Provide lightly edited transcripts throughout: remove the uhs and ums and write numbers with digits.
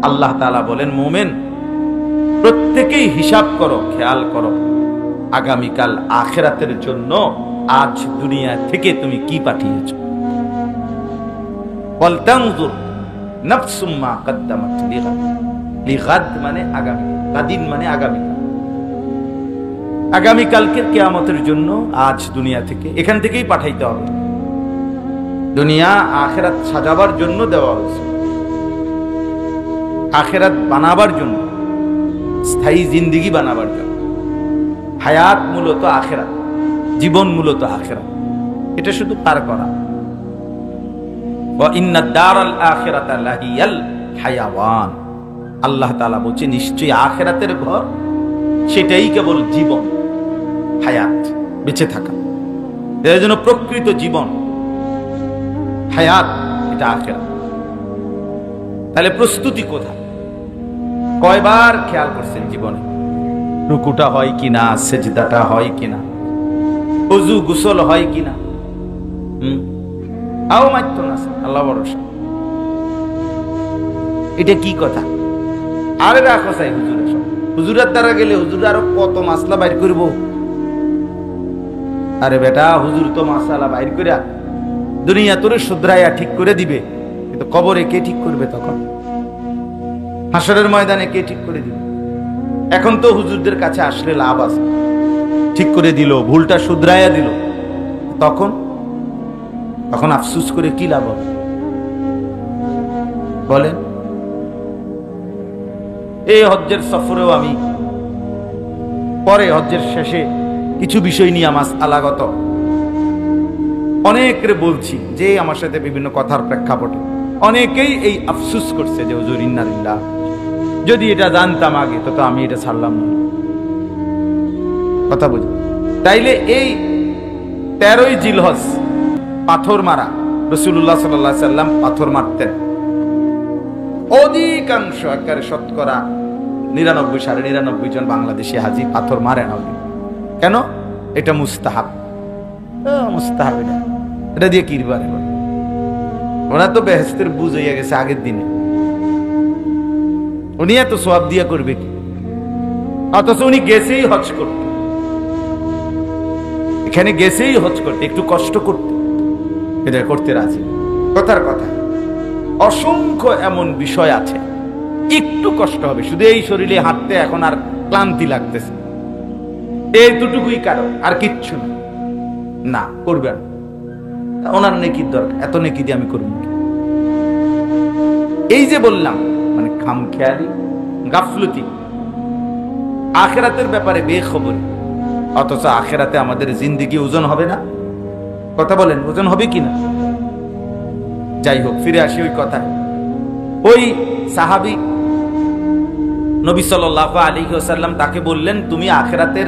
আল্লাহ তাআলা বলেন, মুমিন প্রত্যেকেই হিসাব করো, খেয়াল করো আগামীকাল আখিরাতের জন্য আজ দুনিয়া থেকে তুমি কি পাঠিয়েছো। ওয়ালতানজুর নাফসুম মা কদ্দামাত লিগাদ। লিগাদ মানে আগামী, গাদিন মানে আগামীকাল। আগামীকালকে কিয়ামতের জন্য আজ দুনিয়া থেকে, এখান থেকেই পাঠাইতে হবে। দুনিয়া আখিরাত সাজাবার জন্য দেওয়া হয়েছে, আখিরাত বানাবার জন্য, স্থায়ী জিন্দেগি বানাবার জন্য। হায়াত মূলত আখিরাত, জীবন মূলত আখিরাত, এটা শুধু পার করা। ওয়া ইন্না দারাল আখিরাতা লাহিয়াল হায়াওয়ান। আল্লাহ তাআলা বলছে নিশ্চয়ই আখিরাতের ঘর সেটাই কেবল জীবন, হায়াত, বেঁচে থাকা। এর জন্য প্রকৃত জীবন হায়াত, এটা আখিরাত। তাহলে প্রস্তুতি কোথায়? কয়বার খেয়াল করছেন জীবনে? রুকুটা হয় কিনা, সেজদাটা হয় কিনা, ওযু গোসল হয় কিনা? আও মাইতো না, আল্লাহ ভরসা। এটা কি কথা? আরে রাখো চাই হুজুরের সব, হুজুরের দ্বারা গেলে হুজুর আরো কত মাসলা বাইর করব। আরে বেটা, হুজুর তো মাসালা বাইর করে দুনিয়া তোরে শুধরাইয়া ঠিক করে দিবে, কিন্তু কবরে কে ঠিক করবে? তখন হাসরের ময়দানে কে ঠিক করে দিবে? এখন তো হুজুরদের কাছে আসলে লাভ আছে, ঠিক করে দিল, ভুলটা শুধরাইয়া দিল, তখন তখন আফসোস করে কি লাভ হবে বলেন? এই হজ্জের সফরেও আমি পরে হজ্জের শেষে কিছু বিষয় নিয়ে আমার আলাগত অনেকরে বলছি, যে আমার সাথে বিভিন্ন কথার প্রেক্ষাপটে অনেকেই এই আফসোস করছে যে হুজুর ইন্নালিল্লাহ, যদি এটা জানতাম আগে তো আমি এটা ছাড়লাম না। কথা বুঝি? তাইলে এই 13ই জিলহজ পাথর মারা, রাসূলুল্লাহ সাল্লাল্লাহু আলাইহি সাল্লাম পাথর মারতেন। অধিকাংশ একেবারে শতকরা 99, 99.5 জন বাংলাদেশি হাজি পাথর মারে না। কেন? এটা মুস্তাহাব। মুস্তাহাব এটা দিয়ে কি পারে? ওরা তো বেহেশতের বুঝ হইয়া গেছে আগের দিনে, উনি এত সওয়াব দিয়া করবে কি? অথচ উনি গেছেই হজ করতে, এখানে গেছেই হজ করতে, একটু কষ্ট করতে, এটা করতে রাজি। কথার কথা, অসংখ্য এমন বিষয় আছে, একটু কষ্ট হবে, শুধু এই শরীরে হাঁটতে এখন আর ক্লান্তি লাগতেছে, এই দুটুকুই কারণ, আর কিচ্ছু না। করবেন ওনার নেকির দরকার, এত নেকি দিয়ে আমি করব কি? এই যে বললাম, মানে খামখেয়ালি, গাফলতি, আখিরাতের ব্যাপারে বেখবর, অথচ আখিরাতে আমাদের জিন্দেগি ওজন হবে না। কথা বলেন, ওজন হবে কিনা? যাই হোক, ফিরে আসি ওই কথায়। ওই সাহাবী নবী সাল্লাল্লাহু আলাইহি ওয়াসাল্লাম তাকে বললেন, তুমি আখিরাতের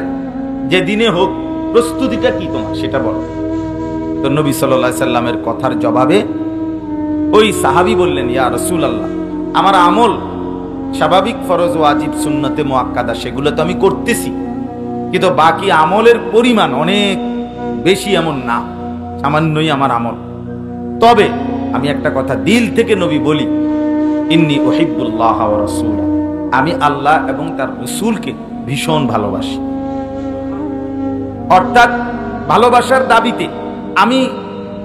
যেদিনে হোক প্রস্তুতিটা কি তোমার সেটা বলো। তো নবী সাল্লাল্লাহু আলাইহি সাল্লামের কথার জবাবে ওই সাহাবী বললেন, ইয়া রাসূলুল্লাহ, আমার আমল স্বাভাবিক ফরজ, ওয়াজিব, সুন্নতে মুআক্কাদা সেগুলো তো আমি করতেছি, কিন্তু বাকি আমলের পরিমাণ অনেক বেশি এমন না, সামান্যই আমার আমল। তবে আমি একটা কথা দিল থেকে নবী বলি, ইন্নী উহিব্বুল্লাহ ওয়া রাসূলা, আমি আল্লাহ এবং তার রাসূলকে ভীষণ ভালোবাসি। অর্থাৎ ভালোবাসার দাবিতে আমি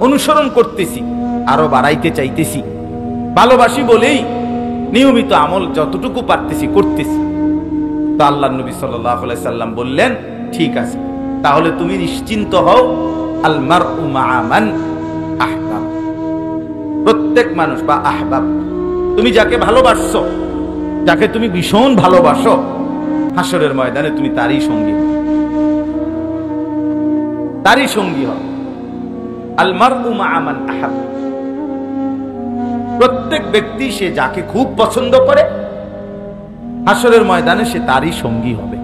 অনুসরণ করতেছি, আরো বাড়াইতে চাইতেছি, ভালোবাসি বলেই নিয়মিত আমল যতটুকু পারতেছি করতেছি। তো আল্লাহর নবী সাল্লাল্লাহু আলাইহি সাল্লাম বললেন, ঠিক আছে, তাহলে তুমি নিশ্চিন্ত হও, আল মারউ মা'a মান আহবাব, প্রত্যেক মানুষ বা আহবাব, তুমি যাকে ভালোবাসছো, যাকে তুমি ভীষণ ভালোবাসো, হাসরের ময়দানে তুমি তারই সঙ্গী, তারই সঙ্গী হও। আল মারউ মা'a মান আহাব, প্রত্যেক ব্যক্তি সে যাকে খুব পছন্দ করে হাসরের ময়দানে সে তারই সঙ্গী হবে,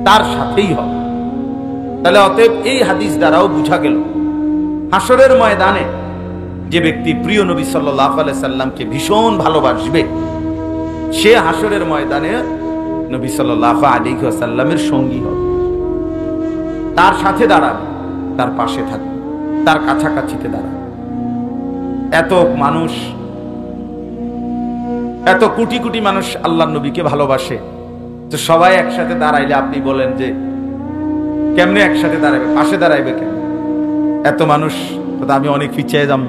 তার সাথেই হবে। তাহলে অতএব এই হাদিস দ্বারাও বোঝা গেল, হাসরের ময়দানে যে ব্যক্তি প্রিয় নবী সাল্লাল্লাহু আলাইহি সাল্লামকে ভীষণ ভালোবাসবে, সে হাসরের ময়দানে নবী সাল্লাল্লাহু আলাইহি ওয়াসাল্লামের সঙ্গী হবে, তার সাথে দাঁড়াবে, তার পাশে থাকবে, তার কাছাকাছিতে দাঁড়াবে। এত মানুষ এত কোটি কোটি মানুষ আল্লাহর নবীকে ভালোবাসে, তো সবাই একসাথে দাঁড়াইলে আপনি বলেন যে কেমনে একসাথে দাঁড়াবে, পাশে দাঁড়াইবে কেন? এত মানুষ তো আমি অনেক পিছিয়ে যাব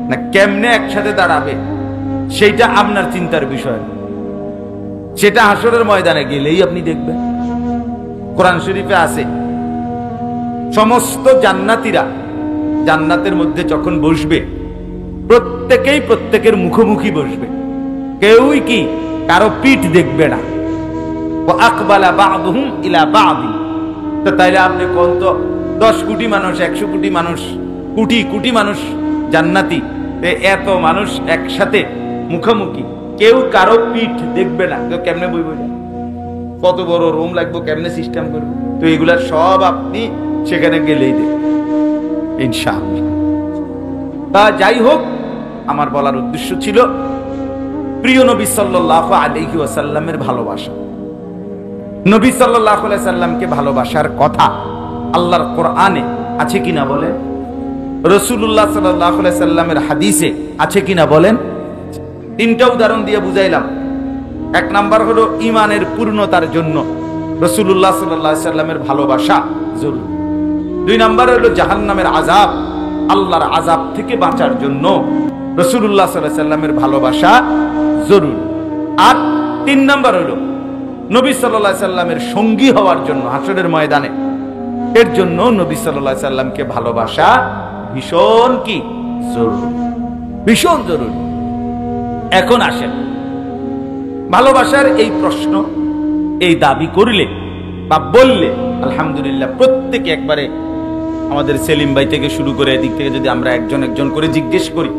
না, কেমনে একসাথে দাঁড়াবে সেইটা আপনার চিন্তার বিষয়, সেটা হাসরের ময়দানে গেলেই আপনি দেখবেন। কোরআন শরীফে আছে সমস্ত জান্নাতীরা জান্নাতের মধ্যে যখন বসবে প্রত্যেকেই প্রত্যেকের মুখোমুখি বসবে, কেউই কি কারো পিঠ দেখবে না। আকবালা বা'দুহুম ইলা বা'দিন, তো তাইলে আপনি কোন তো 10 কোটি মানুষ, 100 কোটি মানুষ, কোটি কোটি মানুষ জান্নাতি, এত মানুষ একসাথে মুখোমুখি, কেউ কারো পিঠ দেখবে না, তো কেমনে বইব? কত বড় রুম লাগবে, কেমনে সিস্টেম করবে? তো এগুলা সব আপনি সেখানে গেলেই দেখবেন ইনশাআল্লাহ। তা যাই হোক, আমার বলার উদ্দেশ্য ছিল প্রিয় নবী সাল্লাল্লাহু আলাইহি ওয়াসাল্লামের ভালোবাসা। নবী সাল্লাল্লাহু আলাইহি সাল্লামকে ভালোবাসার কথা আল্লাহর কোরআনে আছে কিনা বলেন? রাসূলুল্লাহ সাল্লাল্লাহু আলাইহি সাল্লামের হাদিসে আছে কিনা বলেন? 3টা উদাহরণ দিয়ে বুঝাইলাম। 1 নাম্বার হলো ঈমানের পূর্ণতার জন্য রাসূলুল্লাহ সাল্লাল্লাহু আলাইহি সাল্লামের ভালোবাসা জরুরি। 2 নাম্বার হলো জাহান্নামের আযাব, আল্লাহর আযাব থেকে বাঁচার জন্য রাসূলুল্লাহ সাল্লাল্লাহু আলাইহি সাল্লামের ভালোবাসা জরুরি। আর 3 নাম্বার হলো নবী সাল্লাল্লাহু আলাইহি সাল্লামের সঙ্গী হওয়ার জন্য হাসরের ময়দানে, এর জন্য নবী সাল্লাল্লাহু আলাইহি সাল্লামকে ভালোবাসা ভীষণ কি জরুরি, ভীষণ জরুরি। এখন আসেন, ভালোবাসার এই প্রশ্ন, এই দাবি করলে বা বললে আলহামদুলিল্লাহ প্রত্যেকে একবারে, আমাদের সেলিম ভাই থেকে শুরু করে এদিক থেকে যদি আমরা একজন একজন করে জিজ্ঞেস করি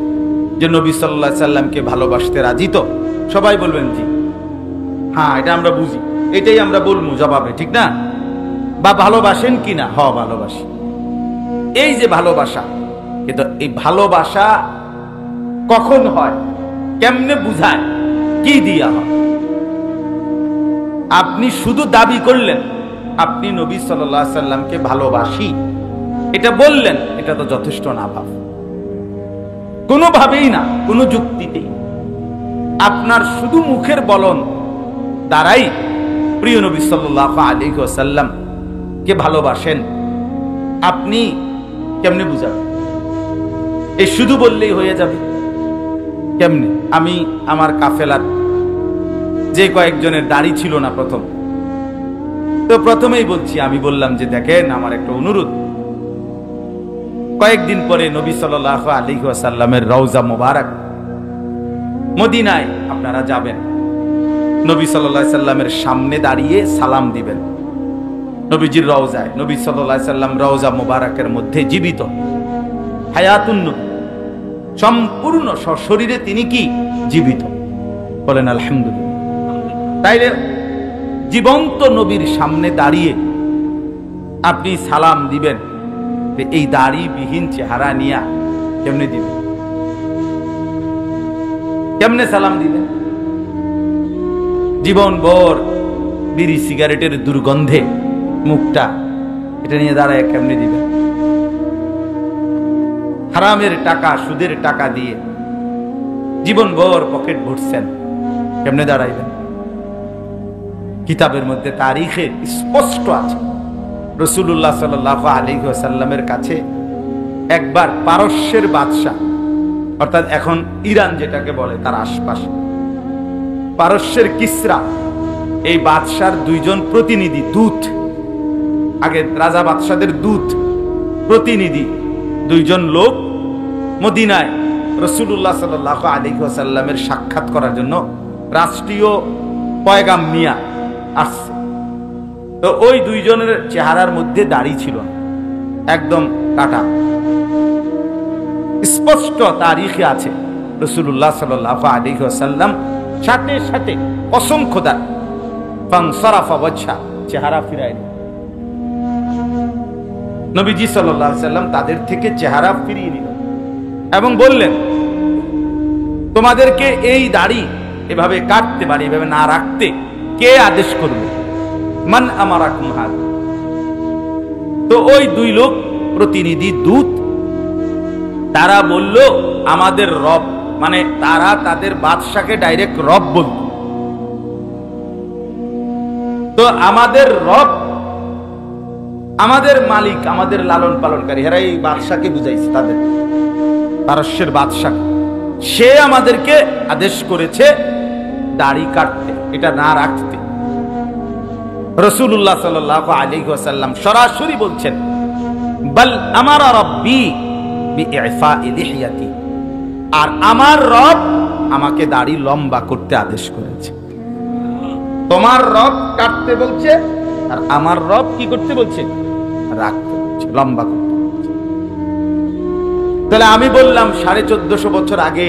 যে নবী সাল্লাল্লাহু আলাইহি সাল্লামকে ভালোবাসতে রাজি তো, সবাই বলবেন জি, হ্যাঁ এটা আমরা বুঝি, এটাই আমরা বলবো জবাবে, ঠিক না? বা ভালোবাসেন কি না? হ ভালোবাসি। এই যে ভালোবাসা, কিন্তু এই ভালোবাসা কখন হয়, কেমনে বুঝায়, কি দিয়া হয়? আপনি শুধু দাবি করলেন আপনি নবী সাল্লাল্লাহু আলাইহি সাল্লামকে ভালোবাসি, এটা বললেন, এটা তো যথেষ্ট না ভাব, কোনোভাবেই না, কোনো যুক্তিতেই। আপনার শুধু মুখের বলন দ্বারাই প্রিয় নবী সাল্লাল্লাহু আলাইহি ওয়াসাল্লাম কে ভালোবাসেন আপনি কেমনে বুঝাবেন? এই শুধু বললেই হয়ে যাবে কেমনে? আমি আমার কাফেলার যে কয়েকজনের দাড়ি ছিল না প্রথম, তো প্রথমেই বলছি, আমি বললাম যে দেখেন আমার একটা অনুরোধ, কয়েকদিন পরে নবী সাল্লাল্লাহু আলাইহি ওয়াসাল্লামের রওজা মোবারক মদিনায় আপনারা যাবেন, নবী সাল্লাল্লাহু আলাইহি সাল্লামের সামনে দাঁড়িয়ে সালাম দিবেন। নবীজির রওজায়, নবী সাল্লাল্লাহু আলাইহি সাল্লাম রওজা মোবারকের মধ্যে জীবিত, হায়াতুন নবী, সম্পূর্ণ সশরীরে তিনি কি জীবিত? বলেন আলহামদুলিল্লাহ। তাইলে জীবন্ত নবীর সামনে দাঁড়িয়ে আপনি সালাম দিবেন, এই দাড়িবিহীন চেহারা নিয়ে কেমনে দিবেন? কেমনে সালাম দিবেন? জীবন ভর বিড়ি সিগারেটের দুর্গন্ধে মুখটা, এটা নিয়ে দাঁড়ায় কেমনে দিবেন? হারামের টাকা, সুদের টাকা দিয়ে জীবন ভর পকেট ভরছেন, কেমনে দাঁড়াইবেন? কিতাবের মধ্যে তারিখে স্পষ্ট আছে, রাসূলুল্লাহ সাল্লাল্লাহু আলাইহি ওয়াসাল্লামের কাছে একবার পারস্যের বাদশা, অর্থাৎ এখন ইরান যেটাকে বলে তার আশপাশে, পারস্যের কিসরা, এই বাদশার 2 জন প্রতিনিধি, দূত, আগে রাজা বাদশাদের দূত, প্রতিনিধি 2 জন লোক মদিনায় রাসূলুল্লাহ সাল্লাল্লাহু আলাইহি ওয়াসাল্লামের সাক্ষাৎ করার জন্য রাষ্ট্রীয় পয়গাম নিয়ে আসছে। তো ওই 2 জনের চেহারার মধ্যে দাড়ি ছিল একদম কাটা, স্পষ্ট তারিখে আছে রাসূলুল্লাহ সাল্লাল্লাহু আলাইহি ওয়াসাল্লাম সাথে সাথে অসংখ্য দান ফানসারাফা ওয়াজহা, চেহারা ফিরায় নবীজি সাল্লাল্লাহু আলাইহি ওয়াসাল্লাম তাদের থেকে চেহারা ফিরিয়ে নিলেন এবং বললেন, তোমাদেরকে এই দাড়ি এভাবে কাটতে পারে, এভাবে না রাখতে কে আদেশ করবে? মান আমারাকুম হাযা। তো ওই 2 লোক প্রতিনিধি দূত, তারা বলল আমাদের রব মানে তারা তাদের বাদশাকে ডাইরেক্ট রব বলত। তো আমাদের রব, আমাদের মালিক, আমাদের লালন পালনকারী, এরা এই বাদশাকে বুঝাইছে, তাদের পারস্যের বাদশা। সে আমাদেরকে আদেশ করেছে দাড়ি কাটতে, এটা না রাখতে। রাসূলুল্লাহ সাল্লাল্লাহু আলাইহি ওয়াসাল্লাম সরাসরি বলছেন, বাল আমারা রাব্বি বিইফা'i লিহিয়াতি, আর আমার রব আমাকে দাড়ি লম্বা করতে আদেশ করেছে। তোমার রব কাটতে বলছে, আর আমার রব কি করতে বলছে? রাখতে বলছে, লম্বা করতে বলছে। তাহলে আমি বললাম 1450 বছর আগে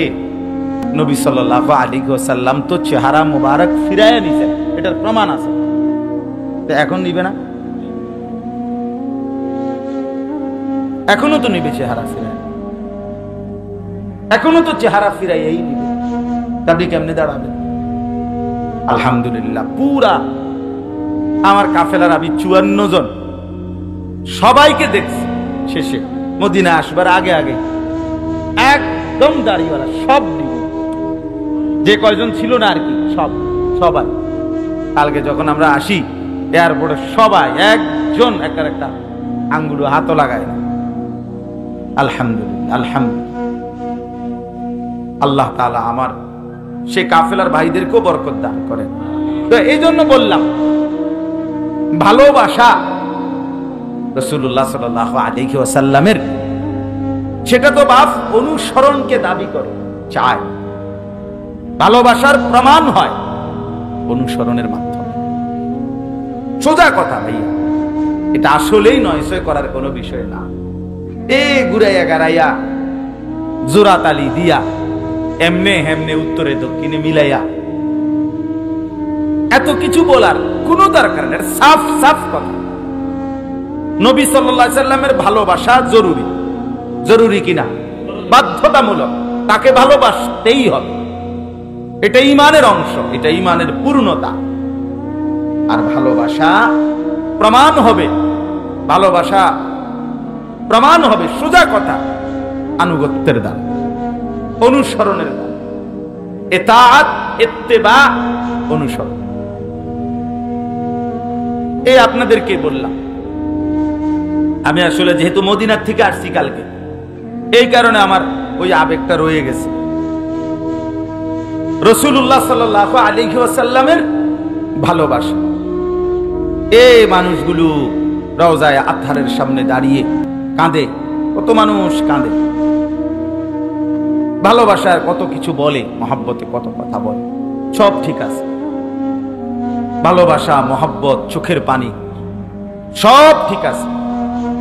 নবী সাল্লাল্লাহু আলাইহি ওয়াসাল্লাম তো চেহারা মুবারক ফিরাইয়া নিছেন, এটার প্রমাণ আছে। তো এখন নিবে না? এখনো তো নিবে চেহারা ফিরাই, এখনো তো চেহারা ফিরাইয়াই নিবে। আপনি কেমনে দাঁড়াবেন? আলহামদুলিল্লাহ, পুরা আমার কাফেলার আমি 54 জন, সবাইকে দেখছি শেষে মদিনা আসবার আগে আগে একদম দাড়িওয়ালা, সব যে কয়জন ছিল না আর কি, সবাই। কালকে যখন আমরা আসি এয়ারপোর্টে, সবাই একজন একটা আঙ্গুল হাতও লাগায় না। আলহামদুলিল্লাহ, আলহামদুলিল্লাহ। আল্লাহ তাআলা আমার সে কাফেলার ভাইদেরকেও বরকত দান করেন। তো এই জন্য বললাম, ভালোবাসা রাসূলুল্লাহ সাল্লাল্লাহু আলাইহি ওয়াসাল্লামের, সেটা তো বাপ অনুসরণকে দাবি করে, চায়। ভালোবাসার প্রমাণ হয় অনুসরণের মাধ্যমে। সোজা কথা ভাইয়া, এটা আসলেই নয় সয় করার কোনো বিষয় না। ঘুরাইয়া গাড়াইয়া জোরাতালি দিয়া এমনে হেমনে উত্তরে দক্ষিণে মিলাইয়া এত কিছু বলার কোন দরকার নেই। সাফ সাফ কথা, নবী সাল্লাল্লাহু আলাইহি সাল্লামের ভালোবাসা জরুরি। জরুরি কিনা? বাধ্যতামূলক, তাকে ভালোবাসতেই হবে। এটা ঈমানের অংশ, এটা ঈমানের পূর্ণতা। আর ভালোবাসা প্রমাণ হবে, ভালোবাসা প্রমাণ হবে, সোজা কথা, আনুগত্যের দান, অনুসরণের দান, ইতাআত, ইত্তেবা, অনুসরণ। এই আপনাদেরকে বললাম। আমি আসলে যেহেতু মদিনার থেকে আসছি কালকে, এই কারণে আমার ওই আবেগটা রয়ে গেছে। রাসূলুল্লাহ সাল্লাল্লাহু আলাইহি ওয়াসাল্লামের ভালোবাসা, এই মানুষগুলো রওজায়ে আতহারের সামনে দাঁড়িয়ে কাঁদে, কত মানুষ কাঁদে, ভালোবাসার কত কিছু বলে, মহব্বতে কত কথা বলে, সব ঠিক আছে। ভালোবাসা, মহব্বত, চোখের পানি সব ঠিক আছে,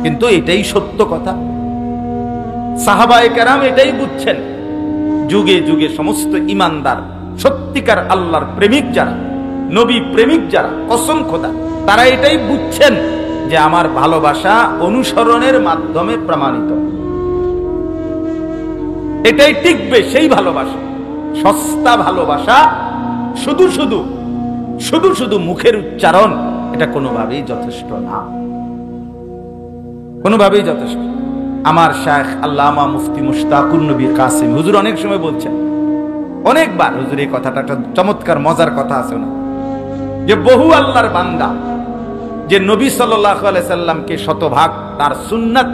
কিন্তু এটাই সত্য কথা। সাহাবায়ে কেরাম এটাই বুঝছেন। যুগে যুগে সমস্ত ইমানদার, সত্যিকার আল্লাহর প্রেমিক যারা, নবী প্রেমিক যারা, কসম খোদা, তারা এটাই বুঝছেন যে আমার ভালোবাসা অনুসরণের মাধ্যমে প্রমাণিত। এটাই টিকবে, সেই ভালোবাসা। সস্তা ভালোবাসা, শুধু শুধু শুধু শুধু মুখের উচ্চারণ, এটা কোনোভাবেই যথেষ্ট না, কোনোভাবেই যথেষ্ট। আমার শায়খ আল্লামা মুফতি মুশতাকুর নবী কাসিম হুজুর অনেক সময় বলছেন, অনেকবার হুজুর এই কথাটা একটা চমৎকার মজার কথা আছে না, যে বহু আল্লাহর বান্দা যে নবী সাল্লাল্লাহু আলাইহি সাল্লামকে শতভাগ তার সুন্নাত,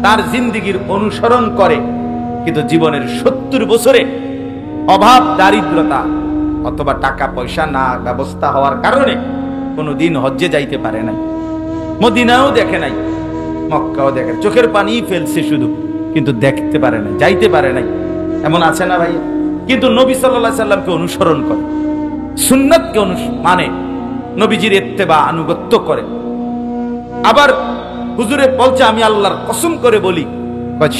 তার জিন্দেগীর অনুসরণ করে, কিন্তু জীবনের 70 বছরে অভাব, দারিদ্রতা অথবা টাকা পয়সা না ব্যবস্থা হওয়ার কারণে কোনোদিন হজ্জে যাইতে পারে নাই, মদিনাও দেখে নাই, মক্কাও দেখে, চোখের পানি ফেলছে শুধু, কিন্তু দেখতে পারে নাই, যাইতে পারে নাই। এমন আছে না ভাই? কিন্তু নবী সাল্লাল্লাহু আলাইহি সাল্লামকে অনুসরণ করে, সুন্নাতকে মানে, নবীজির ইত্তেবা, আনুগত্য করে। আবার হুজুরে বলছে, আমি আল্লাহর কসম করে বলি,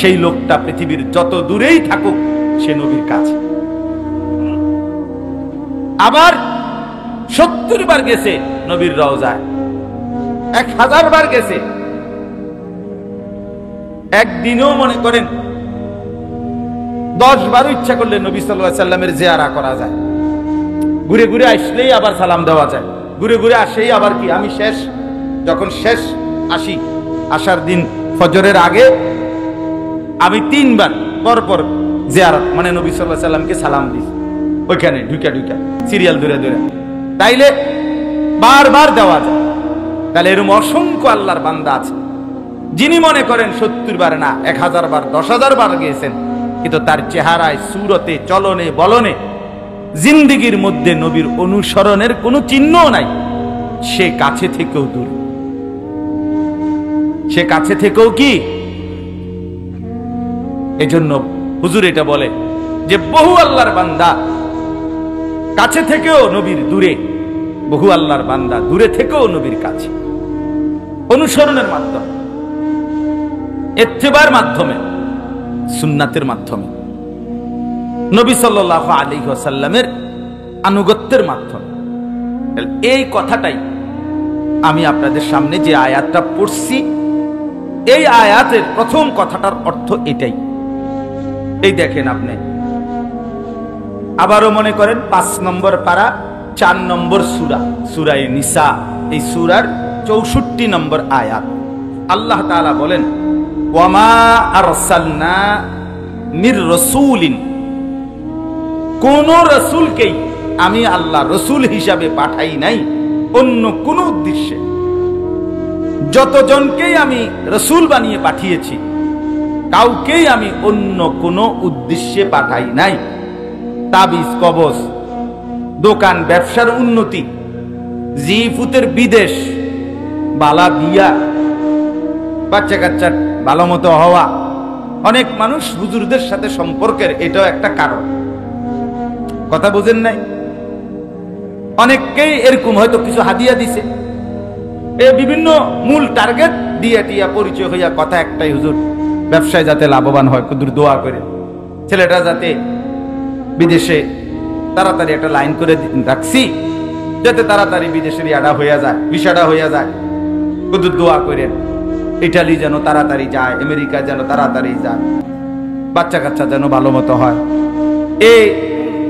সেই লোকটা পৃথিবীর যত দূরেই থাকুক সে নবীর কাছে। আবার 70 বার গেছে নবীর রওজায়, 1000 বার গেছে। একদিনও মনে করেন 10 বারও ইচ্ছা করলে নবী সাল্লাল্লাহু আলাইহি সাল্লামের জিয়ারা করা যায়। ঘুরে ঘুরে আসলেই আবার সালাম দেওয়া যায়, ঘুরে ঘুরে আসেই আবার কি, আমি যখন শেষ আসি, আসার দিন ফজরের আগে আমি 3 বার পরপর জিয়ারত মানে নবী সাল্লাল্লাহু আলাইহি সাল্লামকে সালাম দিস ওইখানে ঢুকা ঢুকা সিরিয়াল ধরে ধরে, তাইলে বারবার দেওয়া যায়। তাহলে এরকম অসংখ্য আল্লাহর বান্দা আছে যিনি মনে করেন 70 বার না 1000 বার 10,000 বার গিয়েছেন, কিন্তু তার চেহারায়, সুরতে, চলনে, বলনে, জিন্দেগীর মধ্যে নবীর অনুসরণের কোনো চিহ্ন নাই। সে কাছে থেকেও দূর, সে কাছে থেকেও কি। এজন্য হুজুর এটা বলে যে বহু আল্লাহর বান্দা কাছে থেকেও নবীর দূরে, বহু আল্লাহর বান্দা দূরে থেকেও নবীর কাছে। অনুসরণের মাধ্যমে, ইত্তেবার মাধ্যমে, সুন্নাতের মাধ্যমে, নবী সাল্লাল্লাহু আলাইহি ওয়াসাল্লামের আনুগত্যের মাধ্যমে। এই কথাটাই আমি আপনাদের সামনে যে আয়াতটা পড়ছি, এই আয়াতের প্রথম কথাটার অর্থ এটাই। এই দেখেন, আপনি আবারও মনে করেন 5 নম্বর পারা 4 নম্বর সূরা, সূরা নিসা, এই সূরার 64 নম্বর আয়াত। আল্লাহ তাআলা বলেন, ওয়ামা আরসালনা মির রাসূলিন, কোন রাসূলকেই আমি আল্লাহ রাসূল হিসাবে পাঠাই নাই অন্য কোন উদ্দেশ্যে। যতজনকেই আমি রাসূল বানিয়ে পাঠিয়েছি, কাউকেই আমি অন্য কোন উদ্দেশ্যে পাঠাই নাই। তাবিজ কবজ, দোকান ব্যবসার উন্নতি, জিফুতের বিদেশ, বালা বিয়া, বাচ্চা কাচ্চার ভালো মতো হওয়া, অনেক মানুষ হুজুরদের সাথে সম্পর্কের এটাও একটা কারণ। কথা বুঝেন নাই? অনেককেই এরকম হয়তো কিছু হাদিয়া দিছে, বিভিন্ন মূল টার্গেট দিয়ে টিয়া পরিচয় হইয়া কথা একটাই, হুজুর ব্যবসায় যাতে লাভবান হয়, কুদুর দোয়া করে ছেলেটা যাতে বিদেশে তাড়াতাড়ি একটা লাইন করে রাখছি, যাতে তাড়াতাড়ি বিদেশের ইয়াটা হইয়া যায়, ভিসাটা হইয়া যায়, কুদুর দোয়া করেন। ইটালি যেন তাড়াতাড়ি যায়, আমেরিকা যেন তাড়াতাড়ি যায়, বাচ্চা কাচ্চা যেন ভালো মতো হয়। এই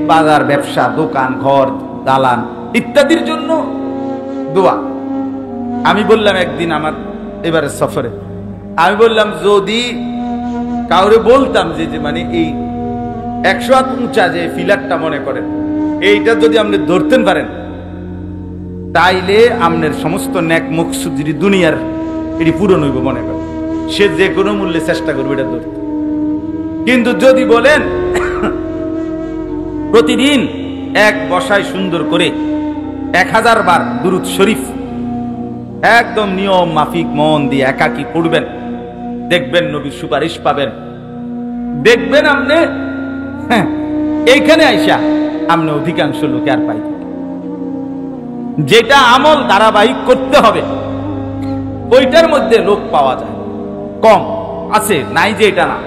বাজার, ব্যবসা, দোকান, ঘর, দালান ইত্যাদির জন্য দোয়া। আমি বললাম একদিন আমার এবারে সফরে, আমি বললাম যদি কাউরে বলতাম যে মানে এই 100 হাত উঁচা যে ফিলারটা মনে করেন, এইটা যদি আপনি ধরতেন পারেন, তাইলে আপনার সমস্ত নেক মকসুদ যদি দুনিয়ার এটি পূরণ হইব মনে করেন, সে যে কোনো মূল্যে চেষ্টা করবে এটা ধরতে। কিন্তু যদি বলেন প্রতিদিন এক বসায় সুন্দর করে 1000 বার দুরূদ শরীফ একদম নিয়ম মাফিক মন দিয়ে একাকী পড়বেন, দেখবেন নবীর সুপারিশ পাবেন। দেখবেন আপনি এইখানে আইসা আপনি অধিকাংশ লোকে আর পাই, যেটা আমল ধারাবাহিক করতে হবে ওইটার মধ্যে লোক পাওয়া যায় কম, আছে নাই যে এটা না।